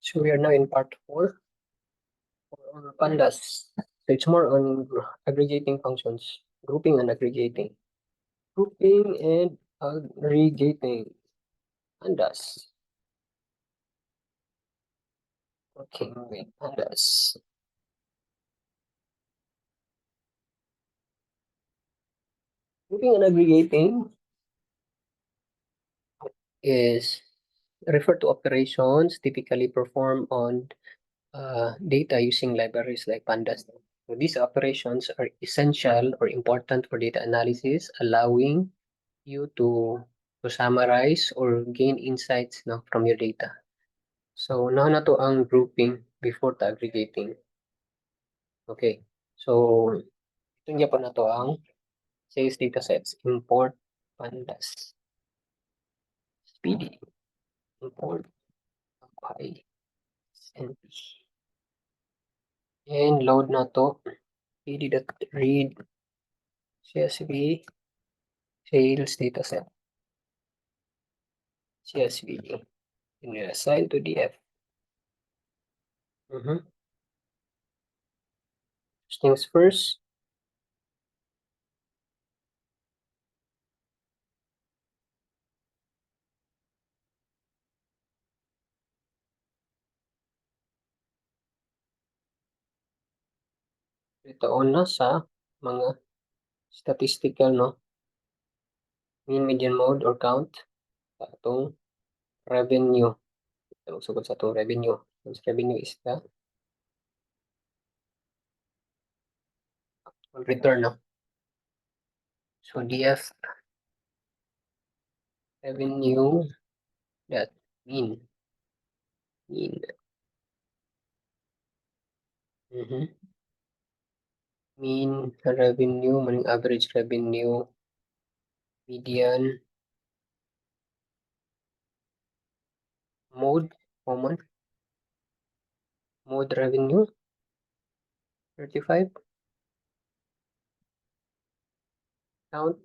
So we are now in part 4 for pandas. So it's more on aggregating functions, grouping and aggregating. Grouping and aggregating pandas. Okay, wait, pandas. Grouping and aggregating is refer to operations typically performed on data using libraries like pandas. So these operations are essential or important for data analysis, allowing you to summarize or gain insights from your data. So now na to ang grouping before the aggregating. Okay. So ito niya po na to ang sales datasets. Import pandas. PD. Import by NP. And load na to. PD.read CSV sales dataset. CSV. And you assign to DF. First things first. Ito na sa mga statistical, mean, median, mode, or count sa atong revenue. Sugod sa atong revenue. Once revenue is the return, So DF revenue that mean. Mean revenue, maning average revenue, median, mode, common, mode revenue, 35, count,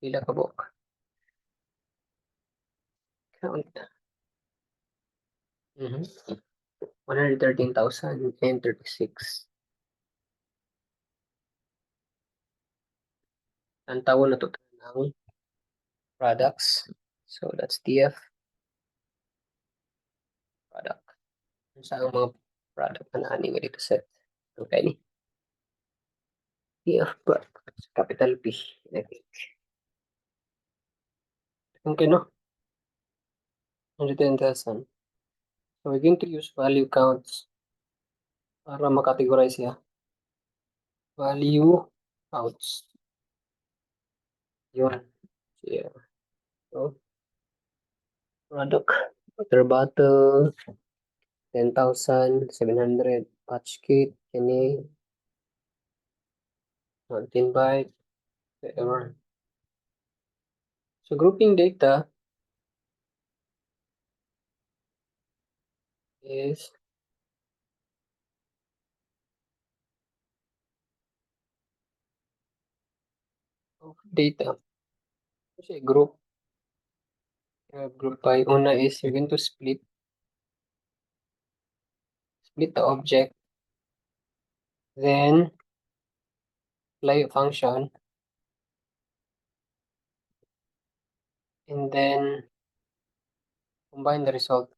pila ka buok. Count. 113,036. Ang tawon na to ng products. So that's TF product. Sa mga product na ani nga dito set. Okay ni. TF product. Capital P. Okay, no? 110,000. So we're going to use value counts para makategorize siya. Value counts. Yun. Yeah. So, product. Water bottle. 10,700. Patch kit. Kini. Mountain bike. Whatever. So grouping data is data. Kasi group by una is you're going to split the object, then apply a function, and then combine the result.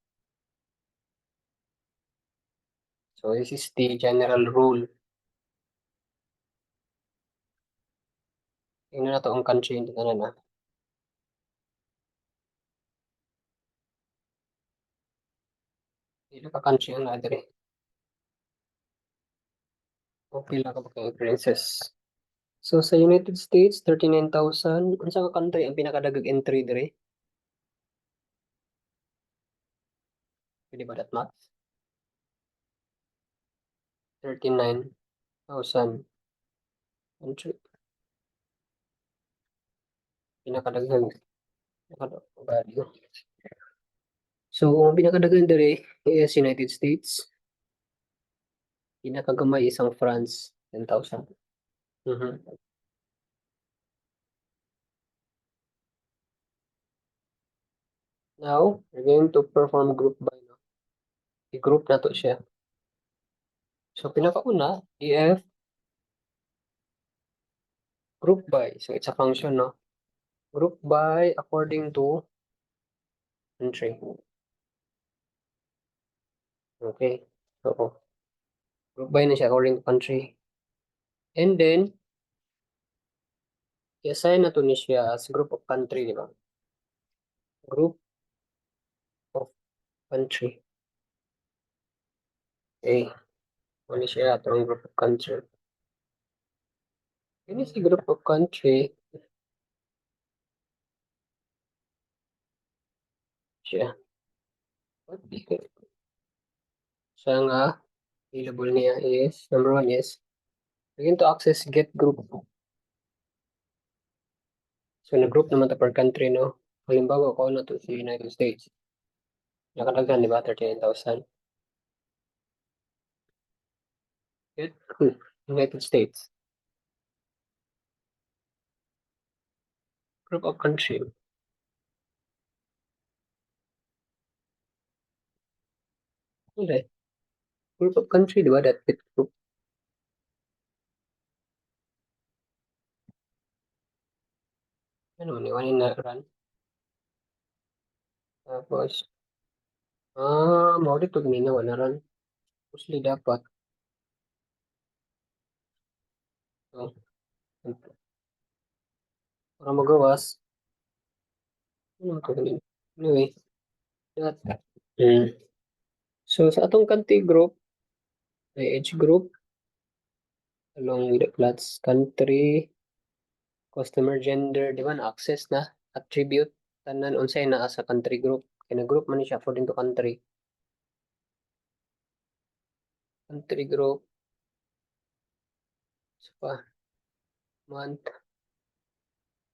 So this is the general rule. Tingnan na to ang country dito na. Pila ka country ang nadiri. O pila ka princess. So sa United States, 39,000. Unsa ka country ang pinakadagag entry dire? Pwede ba that math? 39,000 country. Pinakadagag value. So, ang pinakadaghan dire is United States. Pinakagamay isang France, 10,000. Now, we're going to perform group by. i-group na to siya. So pinakauna, if group by, so it's a function, no? Group by according to country. Okay. So group by na siya according to country. And then, i-assign na to ni siya as group of country, di ba? Group of country. Okay. Ano siya atong group of country. Ini si group of country siya. Siya nga, available niya is, number one is, again to access get group. So, na-group naman to per country, no? Halimbawa, ako na to sa United States. Nakadaghan, di ba? 39,000. Get group. United States. Group of country. Hindi. Group of country, di ba? That fit group. Ano, iwanin na run. Tapos, maulit to ganina, wala run. Mostly dapat. So, para magawas, ano to ganina? Anyway, that. Mm. So, sa atong country group, may age group, along with the plots, country, customer, gender, di ba na-access na, attribute, tanan unsay naa sa country group. Kaya group man ni siya according to country. Country group, so pa, month.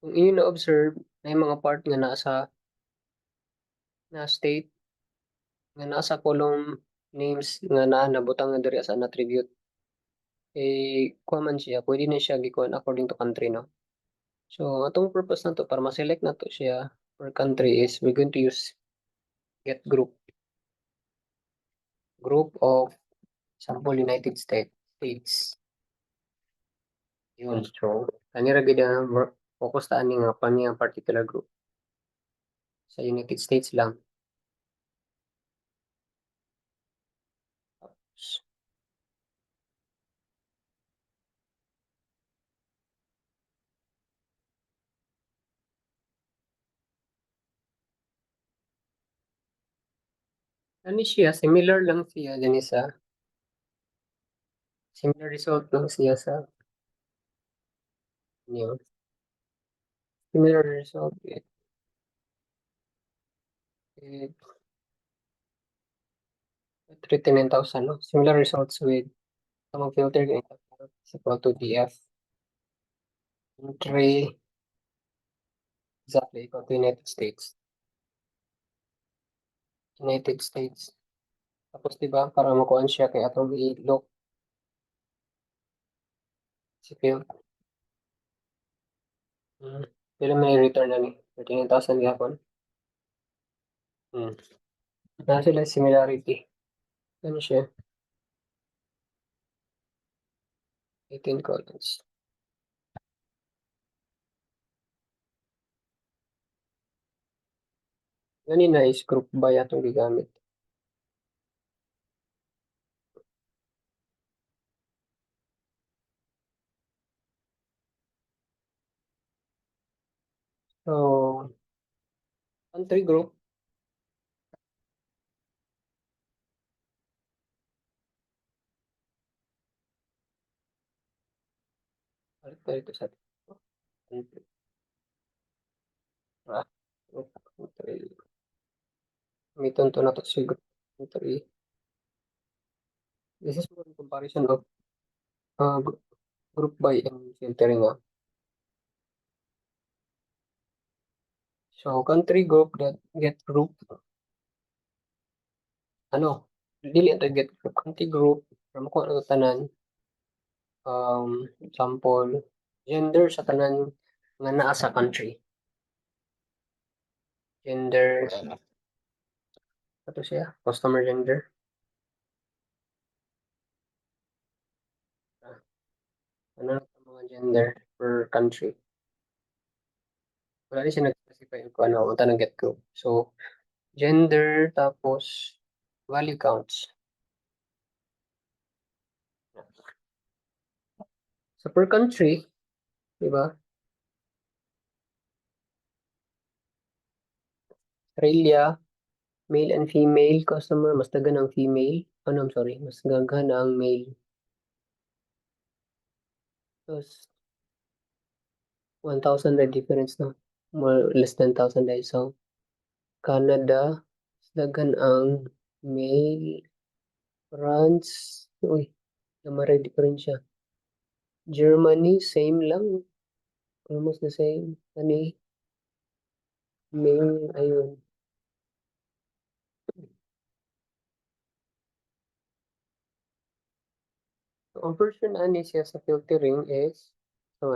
Kung inyo na-observe, na yung mga part nga nasa na state, nga nasa column names nga nabutang nga diri as an attribute, kuha man siya, pwede na siya gikuhan according to country, no? So, atong purpose na to, para ma-select na to siya per country is, we're going to use get group. Group of, example, United States. Yun, so, kanira gid ang focus ta ani nga pa niya particular group. Sa United States lang. Tapos, ano siya, similar lang siya din sa, similar result lang siya sa, yun, similar result with 39,000, no? Similar results with, tamang filter ganito, is equal to DF, entry, exactly equal to United States. United States. Tapos, di ba, para makuha siya kay atong i-look si field. Pero may return na ni, 39,000 gapon. Na sila similarity. Ano siya? 18 columns. Ganina is group by atong gigamit. So, country group, balik tayo ito sa country. Ah, group, country. Gamiton to na to si group country. This is more in comparison of group by and filtering. So, country group that get group, ano, dili ito get group, country group, from ko ano tanan, example, gender sa tanan nga naa sa country. Gender, ito siya, customer gender. Ano ang mga gender per country. Wala rin siya nag-specify kung ano, unta nang get ko. So, gender tapos value counts. So, per country, di ba? Australia, male and female customer, mas dagan ang female. Oh, no, I'm sorry, mas daghan ang male. Tapos, 1,000 na difference na. More less than 1,000 dahil. So, Canada, mas daghan ang male. France, uy, namara difference siya. Germany, same lang. Almost the same. Ano male, ayun. So, ang version ani siya sa filtering is, so,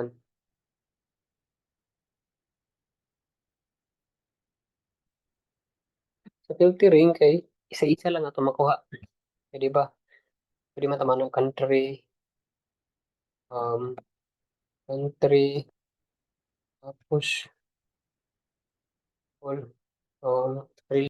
sa filtering kay isa-isa lang ato makuha. Eh, di ba? Pwede man ng um, country, tapos all,